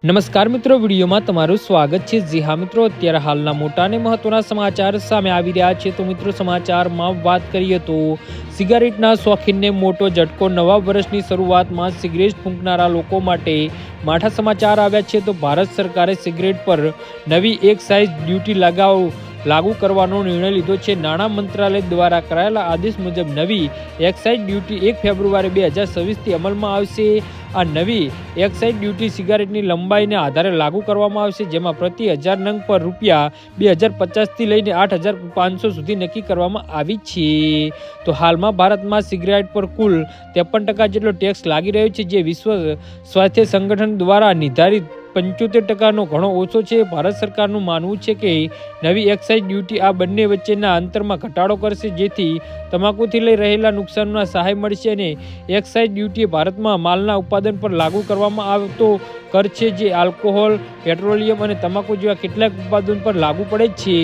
નમસ્કાર મિત્રો, વિડીયોમાં તમારું સ્વાગત છે। જી હા મિત્રો, અત્યારે હાલના મોટા અને મહત્વના સમાચાર સામે આવી રહ્યા છે। તો મિત્રો, સમાચારમાં વાત કરીએ તો સિગારેટના શોખીનને મોટો ઝટકો। નવા વર્ષની શરૂઆતમાં સિગરેટ ફૂંકનારા લોકો માટે માઠા સમાચાર આવ્યા છે। તો ભારત સરકારે સિગરેટ પર નવી એક્સાઇઝ ડ્યુટી લાગુ કરવાનો નિર્ણય લીધો છે। નાણાં મંત્રાલય દ્વારા કરાયેલા આદેશ મુજબ નવી એક્સાઇઝ ડ્યુટી 1 ફેબ્રુઆરી 2026થી અમલમાં આવશે। આ નવી એક્સાઇઝ ડ્યુટી સિગારેટની લંબાઈને આધારે લાગુ કરવામાં આવશે, જેમાં પ્રતિ 1000 નંગ પર રૂપિયા 2050થી લઈને 8500 સુધી નક્કી કરવામાં આવી છે। તો હાલમાં ભારતમાં સિગરેટ પર કુલ 53% જેટલો ટેક્સ લાગી રહ્યો છે, જે વિશ્વ સ્વાસ્થ્ય સંગઠન દ્વારા નિર્ધારિત 75%નો ઘણો ઓછો છે। ભારત સરકારનું માનવું છે કે નવી એક્સાઇઝ ડ્યુટી આ બંને વચ્ચેના અંતરમાં ઘટાડો કરશે, જેથી તમાકુથી લઈ રહેલા નુકસાનના સહાય મળશે અને એક્સાઇઝ ડ્યુટી ભારતમાં માલના ઉત્પાદન પર લાગુ કરવામાં આવતો કર છે, જે આલ્કોહોલ, પેટ્રોલિયમ અને તમાકુ જેવા કેટલાક ઉત્પાદન પર લાગુ પડે છે।